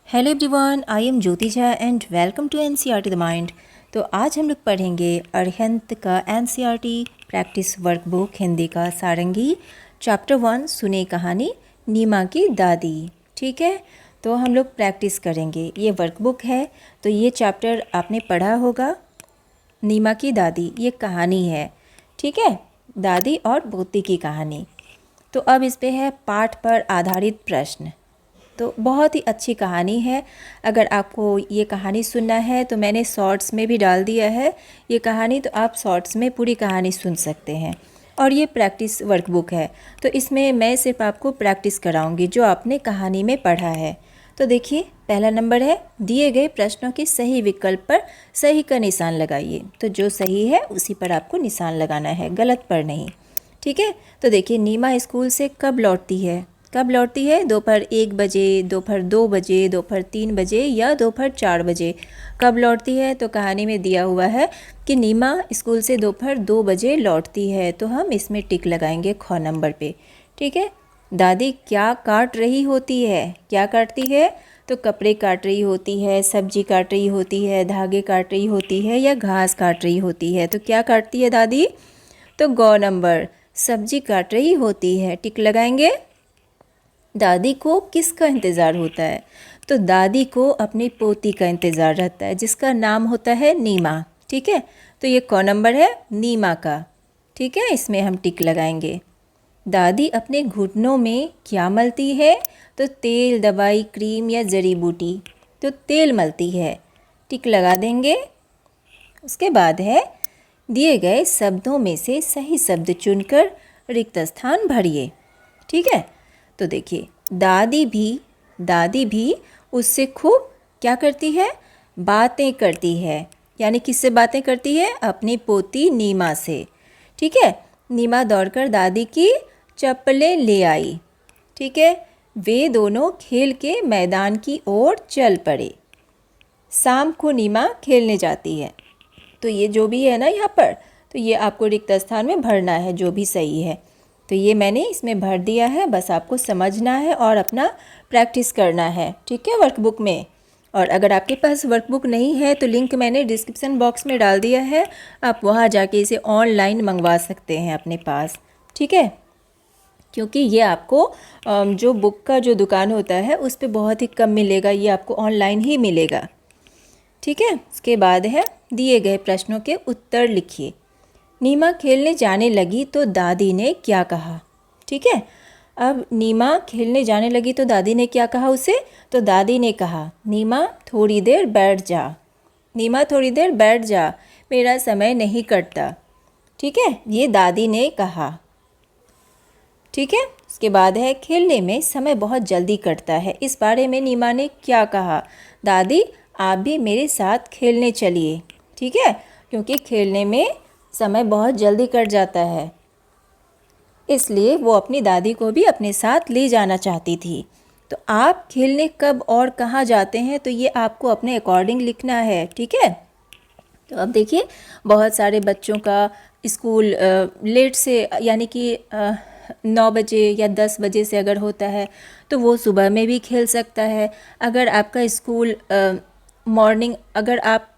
Hello everyone, I am Jyoti Jha and welcome to NCERT the mind. तो आज हम लोग पढ़ेंगे अरिहंत का एनसीईआरटी प्रैक्टिस वर्कबुक हिंदी का सारंगी चैप्टर 1 सुने कहानी नीमा की दादी। ठीक है, तो हम लोग प्रैक्टिस करेंगे। ये वर्कबुक है, तो ये चैप्टर आपने पढ़ा होगा। नीमा की दादी ये कहानी है, ठीक है, दादी और पोती की कहानी। तो अब इस पे है पाठ पर आधारित प्रश्न। तो बहुत ही अच्छी कहानी है। अगर आपको ये कहानी सुनना है तो मैंने शॉर्ट्स में भी डाल दिया है ये कहानी, तो आप शॉर्ट्स में पूरी कहानी सुन सकते हैं। और ये प्रैक्टिस वर्कबुक है, तो इसमें मैं सिर्फ आपको प्रैक्टिस कराऊंगी जो आपने कहानी में पढ़ा है। तो देखिए, पहला नंबर है, दिए गए प्रश्नों के सही विकल्प पर सही का निशान लगाइए। तो जो सही है उसी पर आपको निशान लगाना है, गलत पर नहीं। ठीक है, तो देखिए, नीमा स्कूल से कब लौटती है? कब लौटती है? दोपहर 1 बजे, दोपहर 2 बजे, दोपहर 3 बजे या दोपहर 4 बजे। कब लौटती है? तो कहानी में दिया हुआ है कि नीमा स्कूल से दोपहर 2 बजे लौटती है, तो हम इसमें टिक लगाएंगे ख नंबर पे। ठीक है, दादी क्या काट रही होती है? क्या काटती है? तो कपड़े काट रही होती है, सब्जी काट रही होती है, धागे काट रही होती है या घास काट रही होती है। तो क्या काटती है दादी? तो ग नंबर, सब्जी काट रही होती है, टिक लगाएंगे। दादी को किसका इंतज़ार होता है? तो दादी को अपनी पोती का इंतज़ार रहता है जिसका नाम होता है नीमा। ठीक है, तो ये कौन नंबर है? नीमा का। ठीक है, इसमें हम टिक लगाएंगे। दादी अपने घुटनों में क्या मलती है? तो तेल, दवाई, क्रीम या जड़ी बूटी। तो तेल मलती है, टिक लगा देंगे। उसके बाद है, दिए गए शब्दों में से सही शब्द चुनकर रिक्त स्थान भरिए। ठीक है, तो देखिए, दादी भी उससे खूब क्या करती है? बातें करती है। यानी किससे बातें करती है? अपनी पोती नीमा से। ठीक है, नीमा दौड़कर दादी की चप्पलें ले आई। ठीक है, वे दोनों खेल के मैदान की ओर चल पड़े। शाम को नीमा खेलने जाती है। तो ये जो भी है ना यहाँ पर, तो ये आपको रिक्त स्थान में भरना है जो भी सही है। तो ये मैंने इसमें भर दिया है, बस आपको समझना है और अपना प्रैक्टिस करना है। ठीक है, वर्कबुक में। और अगर आपके पास वर्कबुक नहीं है तो लिंक मैंने डिस्क्रिप्शन बॉक्स में डाल दिया है, आप वहाँ जाके इसे ऑनलाइन मंगवा सकते हैं अपने पास। ठीक है, क्योंकि ये आपको जो बुक का जो दुकान होता है उस पर बहुत ही कम मिलेगा, ये आपको ऑनलाइन ही मिलेगा। ठीक है, उसके बाद है, दिए गए प्रश्नों के उत्तर लिखिए। नीमा खेलने जाने लगी तो दादी ने क्या कहा? ठीक है, अब नीमा खेलने जाने लगी तो दादी ने क्या कहा उसे? तो दादी ने कहा, नीमा थोड़ी देर बैठ जा। नीमा थोड़ी देर बैठ जा, मेरा समय नहीं कटता। ठीक है, ये दादी ने कहा। ठीक है, उसके बाद है, खेलने में समय बहुत जल्दी कटता है, इस बारे में नीमा ने क्या कहा? दादी, आप भी मेरे साथ खेलने चलिए। ठीक है, क्योंकि खेलने में समय बहुत जल्दी कट जाता है, इसलिए वो अपनी दादी को भी अपने साथ ले जाना चाहती थी। तो आप खेलने कब और कहाँ जाते हैं, तो ये आपको अपने अकॉर्डिंग लिखना है। ठीक है, तो अब देखिए, बहुत सारे बच्चों का स्कूल लेट से, यानी कि 9 बजे या 10 बजे से अगर होता है तो वो सुबह में भी खेल सकता है। अगर आपका स्कूल मॉर्निंग, अगर आप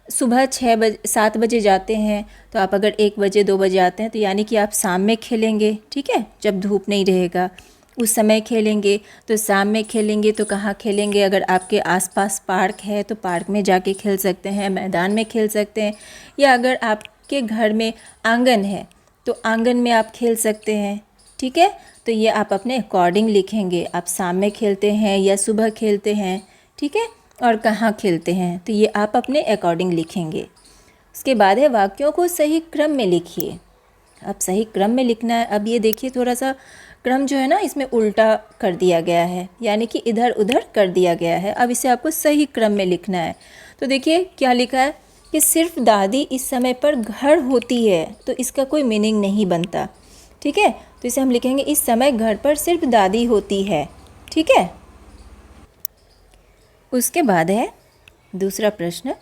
सुबह 7 बजे जाते हैं तो आप अगर 1 बजे 2 बजे आते हैं तो यानी कि आप शाम में खेलेंगे। ठीक है, जब धूप नहीं रहेगा उस समय खेलेंगे। तो शाम में खेलेंगे तो कहाँ खेलेंगे? अगर आपके आसपास पार्क है तो पार्क में जाके खेल सकते हैं, मैदान में खेल सकते हैं, या अगर आपके घर में आंगन है तो आंगन में आप खेल सकते हैं। ठीक है, तो ये आप अपने अकॉर्डिंग लिखेंगे, आप शाम में खेलते हैं या सुबह खेलते हैं। ठीक है, और कहाँ खेलते हैं, तो ये आप अपने अकॉर्डिंग लिखेंगे। उसके बाद है, वाक्यों को सही क्रम में लिखिए। अब सही क्रम में लिखना है। अब ये देखिए, थोड़ा सा क्रम जो है ना इसमें उल्टा कर दिया गया है, यानी कि इधर उधर कर दिया गया है। अब इसे आपको सही क्रम में लिखना है। तो देखिए क्या लिखा है कि सिर्फ दादी इस समय पर घर होती है, तो इसका कोई मीनिंग नहीं बनता। ठीक है, तो इसे हम लिखेंगे, इस समय घर पर सिर्फ दादी होती है। ठीक है, उसके बाद है दूसरा प्रश्न।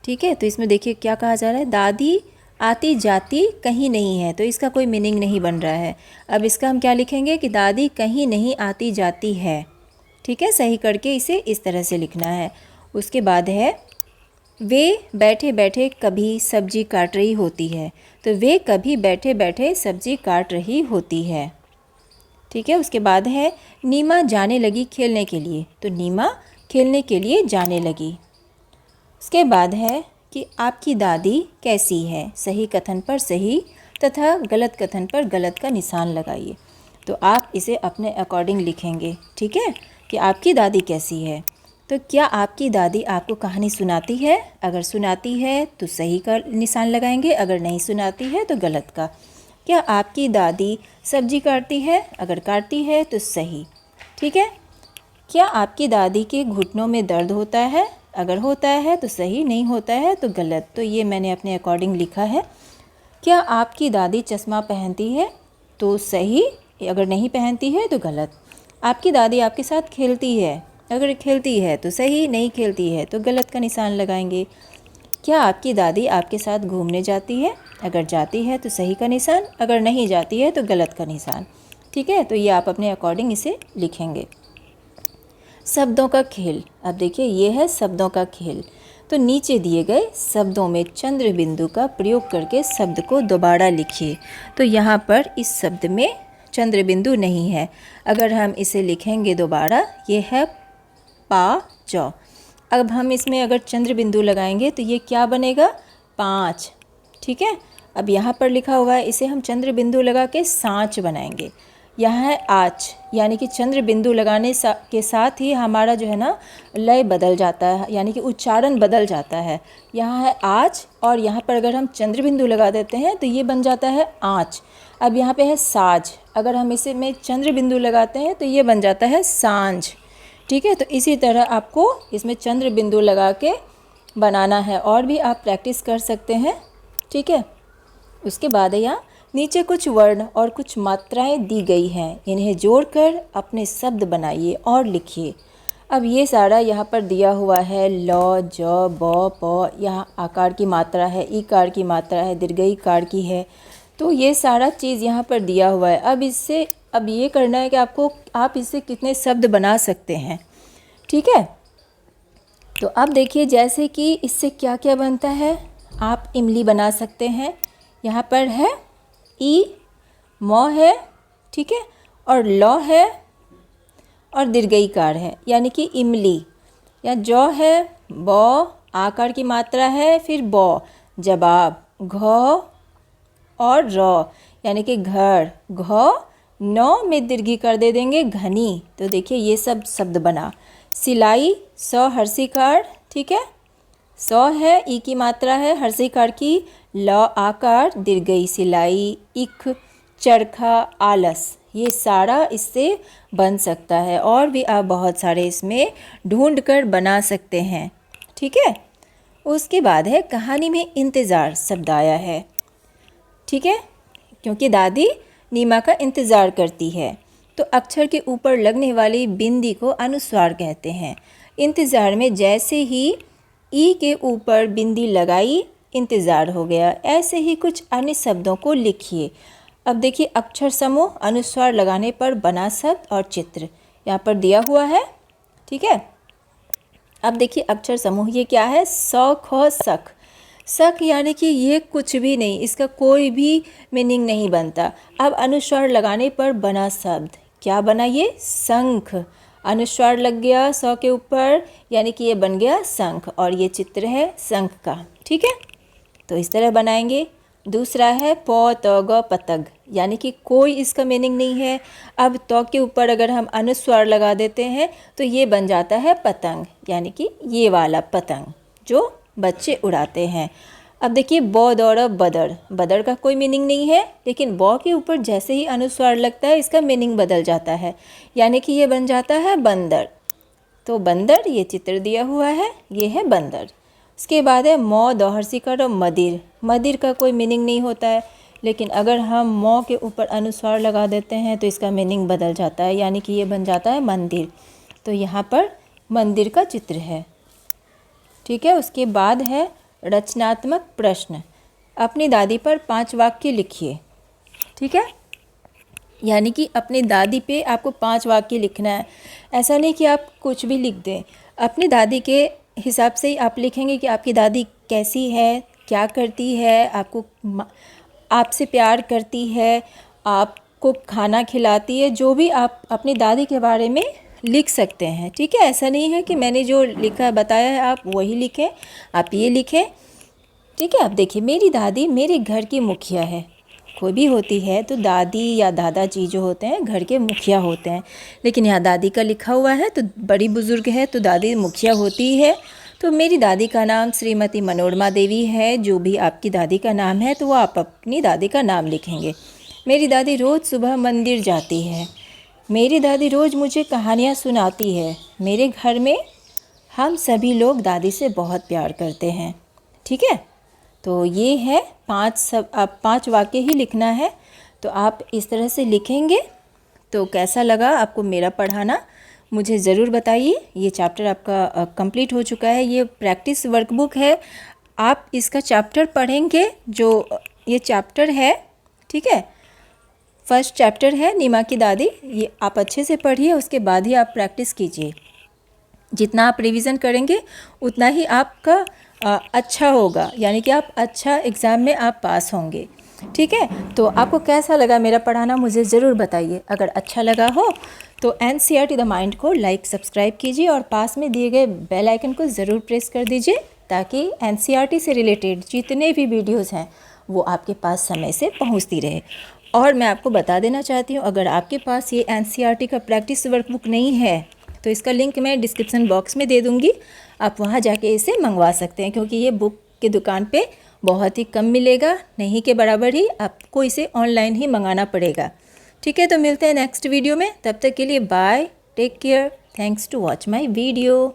ठीक है, तो इसमें देखिए क्या कहा जा रहा है, दादी आती जाती कहीं नहीं है, तो इसका कोई मीनिंग नहीं बन रहा है। अब इसका हम क्या लिखेंगे कि दादी कहीं नहीं आती जाती है। ठीक है, सही करके इसे इस तरह से लिखना है। उसके बाद है वे बैठे बैठे कभी सब्जी काट रही होती है, तो वे कभी बैठे बैठे सब्जी काट रही होती है। ठीक है, उसके बाद है नीमा जाने लगी खेलने के लिए, तो नीमा खेलने के लिए जाने लगी। उसके बाद है कि आपकी दादी कैसी है, सही कथन पर सही तथा गलत कथन पर गलत का निशान लगाइए। तो आप इसे अपने अकॉर्डिंग लिखेंगे। ठीक है, कि आपकी दादी कैसी है। तो क्या आपकी दादी आपको कहानी सुनाती है? अगर सुनाती है तो सही का निशान लगाएंगे, अगर नहीं सुनाती है तो गलत का। क्या आपकी दादी सब्जी काटती है? अगर काटती है तो सही। ठीक है। क्या आपकी दादी के घुटनों में दर्द होता है? अगर होता है तो सही, नहीं होता है तो गलत। तो ये मैंने अपने अकॉर्डिंग लिखा है। क्या आपकी दादी चश्मा पहनती है? तो सही, अगर नहीं पहनती है तो गलत। आपकी दादी आपके साथ खेलती है? अगर खेलती है तो सही, नहीं खेलती है तो गलत का निशान लगाएंगे। क्या आपकी दादी आपके साथ घूमने जाती है? अगर जाती है तो सही का निशान, अगर नहीं जाती है तो गलत का निशान। ठीक है, तो ये आप अपने अकॉर्डिंग इसे लिखेंगे। शब्दों का खेल। अब देखिए, ये है शब्दों का खेल। तो नीचे दिए गए शब्दों में चंद्र बिंदु का प्रयोग करके शब्द को दोबारा लिखिए। तो यहाँ पर इस शब्द में चंद्र बिंदु नहीं है। अगर हम इसे लिखेंगे दोबारा, ये है पा जौ। अब हम इसमें अगर चंद्र बिंदु लगाएंगे तो ये क्या बनेगा? 5। ठीक है, अब यहाँ पर लिखा हुआ है, इसे हम चंद्र बिंदु लगा के सांच बनाएंगे। यहाँ है आच, यानी कि चंद्र बिंदु लगाने के साथ ही हमारा जो है ना लय बदल जाता है, यानी कि उच्चारण बदल जाता है। यहाँ है आच और यहाँ पर अगर हम चंद्र बिंदु लगा देते हैं तो ये बन जाता है आँच। अब यहाँ पे है साज, अगर हम इसे में चंद्र बिंदु लगाते हैं तो ये बन जाता है सांझ। ठीक है, तो इसी तरह आपको इसमें चंद्र बिंदु लगा के बनाना है, और भी आप प्रैक्टिस कर सकते हैं। ठीक है, उसके बाद यहाँ नीचे कुछ वर्ण और कुछ मात्राएं दी गई हैं, इन्हें जोड़कर अपने शब्द बनाइए और लिखिए। अब ये सारा यहाँ पर दिया हुआ है, ल, ज, ब, प, यहाँ आकार की मात्रा है, ईकार की मात्रा है, दीर्घई कार की है। तो ये सारा चीज़ यहाँ पर दिया हुआ है। अब ये करना है कि आप इससे कितने शब्द बना सकते हैं। ठीक है, तो अब देखिए जैसे कि इससे क्या क्या बनता है। आप इमली बना सकते हैं। यहाँ पर है ई, मौ है, ठीक है, और लौ है और दीर्घई कार है, यानी कि इमली। या जौ है, बौ आकार की मात्रा है, फिर बौ जवाब, घ और रौ यानी कि घर, घ नौ में दीर्घी कर दे देंगे घनी। तो देखिए ये सब शब्द बना। सिलाई, सौ हर्षिकार, ठीक है, सौ है, ई की मात्रा है, हर्षिकार की, ल आकार, दीर्घई सिलाई, इख चरखा, आलस, ये सारा इससे बन सकता है। और भी आप बहुत सारे इसमें ढूंढ कर बना सकते हैं। ठीक है, उसके बाद है कहानी में इंतज़ार शब्द आया है। ठीक है, क्योंकि दादी नीमा का इंतज़ार करती है, तो अक्षर के ऊपर लगने वाली बिंदी को अनुस्वार कहते हैं। इंतज़ार में जैसे ही ई के ऊपर बिंदी लगाई, इंतज़ार हो गया। ऐसे ही कुछ अन्य शब्दों को लिखिए। अब देखिए अक्षर समूह अनुस्वार लगाने पर बना शब्द और चित्र यहाँ पर दिया हुआ है। ठीक है, अब देखिए अक्षर समूह ये क्या है? स, ख, सख। सख यानी कि ये कुछ भी नहीं, इसका कोई भी मीनिंग नहीं बनता। अब अनुस्वार लगाने पर बना शब्द क्या बना? ये शंख। अनुस्वार लग गया स के ऊपर, यानी कि ये बन गया शंख, और ये चित्र है शंख का। ठीक है, तो इस तरह बनाएंगे। दूसरा है प, त, ग, पतंग, यानी कि कोई इसका मीनिंग नहीं है। अब त के ऊपर अगर हम अनुस्वार लगा देते हैं तो ये बन जाता है पतंग, यानी कि ये वाला पतंग जो बच्चे उड़ाते हैं। अब देखिए ब, दौड़, बदर। बदर का कोई मीनिंग नहीं है, लेकिन ब के ऊपर जैसे ही अनुस्वार लगता है इसका मीनिंग बदल जाता है, यानी कि ये बन जाता है बंदर। तो बंदर, ये चित्र दिया हुआ है, ये है बंदर। उसके बाद है मौ, दोहर्सिकर और मदिर। मदिर का कोई मीनिंग नहीं होता है, लेकिन अगर हम मौ के ऊपर अनुस्वार लगा देते हैं तो इसका मीनिंग बदल जाता है, यानी कि ये बन जाता है मंदिर। तो यहाँ पर मंदिर का चित्र है। ठीक है, उसके बाद है रचनात्मक प्रश्न। अपनी दादी पर 5 वाक्य लिखिए। ठीक है, यानी कि अपनी दादी पे आपको 5 वाक्य लिखना है। ऐसा नहीं कि आप कुछ भी लिख दें, अपनी दादी के हिसाब से ही आप लिखेंगे कि आपकी दादी कैसी है, क्या करती है, आपसे प्यार करती है, आपको खाना खिलाती है, जो भी आप अपनी दादी के बारे में लिख सकते हैं। ठीक है, ऐसा नहीं है कि मैंने जो लिखा बताया है आप वही लिखें, आप ये लिखें। ठीक है, अब देखिए, मेरी दादी मेरे घर की मुखिया है। कोई भी होती है तो दादी या दादाजी जो होते हैं घर के मुखिया होते हैं, लेकिन यहाँ दादी का लिखा हुआ है तो बड़ी बुज़ुर्ग है तो दादी मुखिया होती है। तो मेरी दादी का नाम श्रीमती मनोरमा देवी है। जो भी आपकी दादी का नाम है तो वो आप अपनी दादी का नाम लिखेंगे। मेरी दादी रोज़ सुबह मंदिर जाती है। मेरी दादी रोज़ मुझे कहानियाँ सुनाती है। मेरे घर में हम सभी लोग दादी से बहुत प्यार करते हैं। ठीक है, तो ये है 5 वाक्य ही लिखना है। तो आप इस तरह से लिखेंगे। तो कैसा लगा आपको मेरा पढ़ाना, मुझे ज़रूर बताइए। ये चैप्टर आपका कंप्लीट हो चुका है। ये प्रैक्टिस वर्कबुक है, आप इसका चैप्टर पढ़ेंगे जो ये चैप्टर है। ठीक है, फर्स्ट चैप्टर है नीमा की दादी। ये आप अच्छे से पढ़िए, उसके बाद ही आप प्रैक्टिस कीजिए। जितना आप रिवीजन करेंगे उतना ही आपका अच्छा होगा, यानी कि आप अच्छा एग्ज़ाम में आप पास होंगे। ठीक है, तो आपको कैसा लगा मेरा पढ़ाना मुझे ज़रूर बताइए। अगर अच्छा लगा हो तो NCERT द माइंड को लाइक सब्सक्राइब कीजिए और पास में दिए गए बेल आइकन को ज़रूर प्रेस कर दीजिए, ताकि NCERT से रिलेटेड जितने भी वीडियोज़ हैं वो आपके पास समय से पहुँचती रहे। और मैं आपको बता देना चाहती हूँ, अगर आपके पास ये NCERT का प्रैक्टिस वर्कबुक नहीं है तो इसका लिंक मैं डिस्क्रिप्शन बॉक्स में दे दूँगी, आप वहाँ जाके इसे मंगवा सकते हैं, क्योंकि ये बुक की दुकान पे बहुत ही कम मिलेगा, नहीं के बराबर ही आपको इसे ऑनलाइन ही मंगाना पड़ेगा। ठीक है, तो मिलते हैं नेक्स्ट वीडियो में, तब तक के लिए bye, take care, thanks to watch my video.